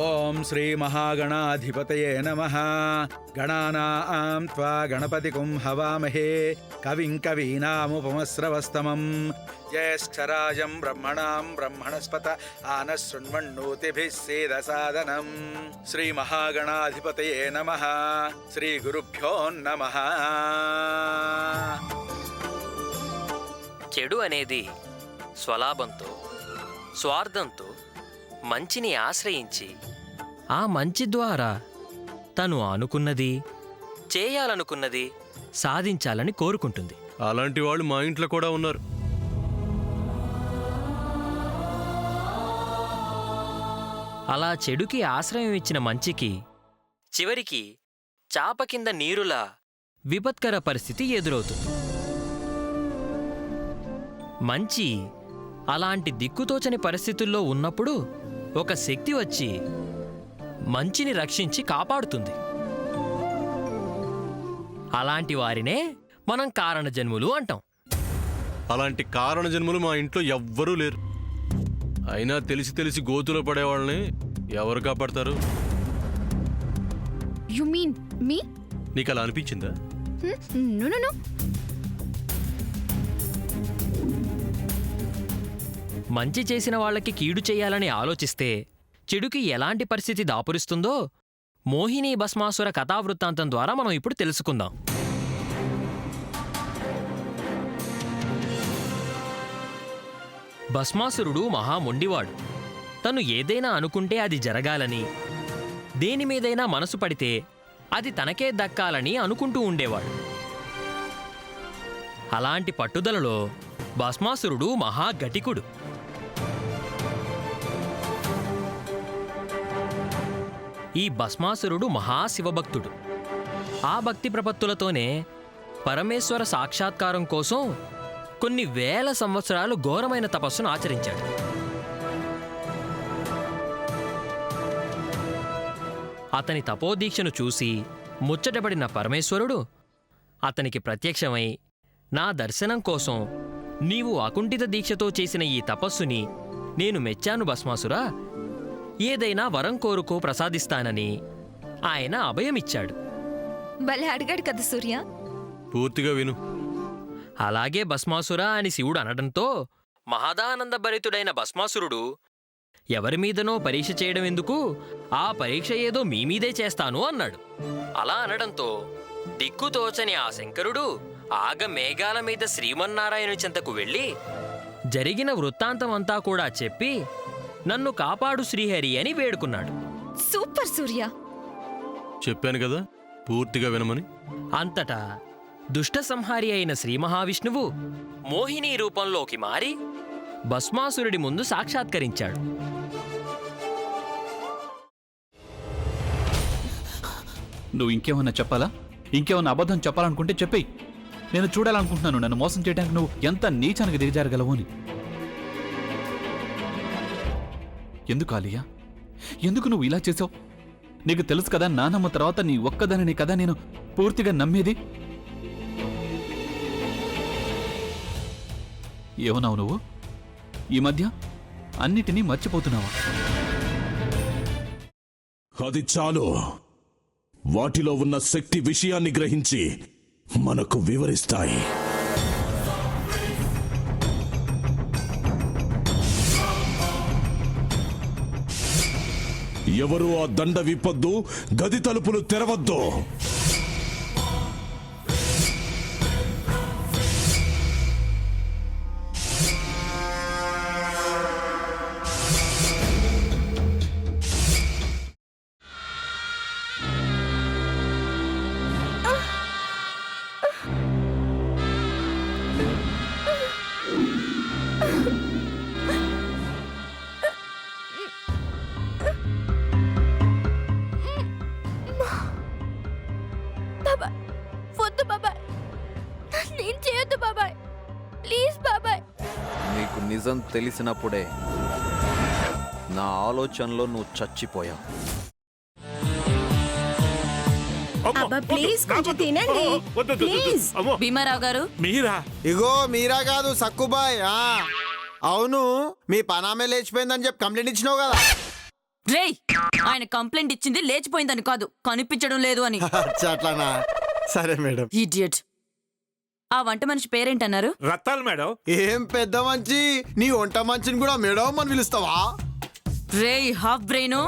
ఓం శ్రీ మహాగణాధిపతయే నమః. గణానాం త్వా గణపతిగుం హవామహే కవిం కవీనాముపమస్రవస్తమం జ్యేష్ఠరాజం బ్రహ్మణాం బ్రహ్మణస్పత ఆనశృణ్వన్నోతిభిः సేదసాదనం. శ్రీ మహాగణాధిపతయే నమః. శ్రీ గురుభ్యో నమః. చెడు అనేది స్వలాభంతో స్వార్థంతో మంచిని ఆశ్రయించి ఆ మంచి ద్వారా తను అనుకున్నది చేయాలనుకున్నది సాధించాలని కోరుకుంటుంది. అలాంటి వాళ్ళు మా ఇంట్లో కూడా ఉన్నారు. అలా చెడుకి ఆశ్రయం ఇచ్చిన మంచికి చివరికి చాప కింద నీరులా విపత్కర పరిస్థితి ఎదురవుతుంది. మంచి అలాంటి దిక్కుతోచని పరిస్థితుల్లో ఉన్నప్పుడు ఒక శక్తి వచ్చి మంచిని రక్షించి కాపాడుతుంది. అలాంటి వారినే మనం కారణజన్ములు అంటాం. అలాంటి కారణ జన్మలు మా ఇంట్లో ఎవ్వరూ లేరు. అయినా తెలిసి తెలిసి గోతులో పడేవాళ్ళని ఎవరు కాపాడతారు? You mean me? నీకు అలా అనిపించిందా? No. మంచి చేసిన వాళ్ళకి కీడు చేయాలని ఆలోచిస్తే చెడుకి ఎలాంటి పరిస్థితి దాపురిస్తుందో మోహిని భస్మాసుర కథావృత్తాంతం ద్వారా మనం ఇప్పుడు తెలుసుకుందాం. భస్మాసురుడు మహామొండివాడు. తను ఏదైనా అనుకుంటే అది జరగాలని, దేనిమీదైనా మనసు పడితే అది తనకే దక్కాలని అనుకుంటూ ఉండేవాడు. అలాంటి పట్టుదలలో భస్మాసురుడు మహాఘటికుడు. ఈ భస్మాసురుడు మహాశివభక్తుడు. ఆ భక్తి ప్రపత్తులతోనే పరమేశ్వర సాక్షాత్కారం కోసం కొన్ని వేల సంవత్సరాలు ఘోరమైన తపస్సును ఆచరించాడు. అతని తపోదీక్షను చూసి ముచ్చటపడిన పరమేశ్వరుడు అతనికి ప్రత్యక్షమై, నా దర్శనం కోసం నీవు అకుంఠిత దీక్షతో చేసిన ఈ తపస్సుని నేను మెచ్చాను భస్మాసురా, ఏదైనా వరం కోరుకో ప్రసాదిస్తానని ఆయన అభయమిచ్చాడు. భలే అడిగాడు కదా సూర్య. పూర్తిగా విను. అలాగే భస్మాసురా అని శివుడు అనడంతో మహదానందభరితుడైన భస్మాసురుడు, ఎవరిమీదనో పరీక్ష చేయడం ఎందుకు, ఆ పరీక్ష ఏదో మీమీదే చేస్తాను అన్నాడు. అలా అనడంతో దిక్కుతోచని ఆ శంకరుడు ఆగ మేఘాల మీద శ్రీమన్నారాయణు చెంతకు వెళ్ళి జరిగిన వృత్తాంతమంతా కూడా చెప్పి, నన్ను కాపాడు శ్రీహరి అని వేడుకున్నాడు. సూపర్ సూర్య. చెప్పాను కదా పూర్తిగా వినమని. అంతటా దుష్ట సంహారి అయిన శ్రీ మహావిష్ణువు మోహిని రూపంలోకి మారి భస్మాసురుడి ముందు సాక్షాత్కరించాడు. నువ్వు ఇంకేమన్నా చెప్పాలా? ఇంకేమన్నా అబద్ధం చెప్పాలనుకుంటే చెప్పేయి. నేను చూడాలనుకుంటున్నాను నన్ను మోసం చేయడానికి నువ్వు ఎంత నీచానికి దిగజారగలవు అని. ఎందుకు ఆలియా, ఎందుకు నువ్వు ఇలా చేసావు? నీకు తెలుసు కదా నానమ్మ తర్వాత నీ ఒక్కదానిని కదా నేను పూర్తిగా నమ్మేది. ఏమన్నావు నువ్వు? ఈ మధ్య అన్నిటినీ మర్చిపోతున్నావా? అది చాలు. వాటిలో ఉన్న శక్తి విషయాన్ని గ్రహించి మనకు వివరిస్తాయి. ఎవరు ఆ దండ విప్పొద్దు, గది తలుపులు తెరవద్దు. నీకు నిజం తెలిసినప్పుడే నా ఆలోచనలో నువ్వు చచ్చిపోయావు. భీమారావు గారు, మీరా? ఇగో మీరా కాదు సక్కుబాయ్. అవును, మీ పనామే లేచిపోయిందని చెప్పి కంప్లైంట్ ఇచ్చినావు కదా. రేయ్, ఆయన కంప్లైంట్ ఇచ్చింది లేచిపోయిందని కాదు, కనిపించడం లేదు అని. అట్లానా? సరే మేడం. ఇడియట్. ఆ వంట మనిషి పేరేంటన్నారు? రత్తాలు మేడం. ఏం పెద్ద మంచి, నీ వంట మంచిని కూడా మేడం అని పిలుస్తావా? రేయ్ హాఫ్ బ్రెయిన్,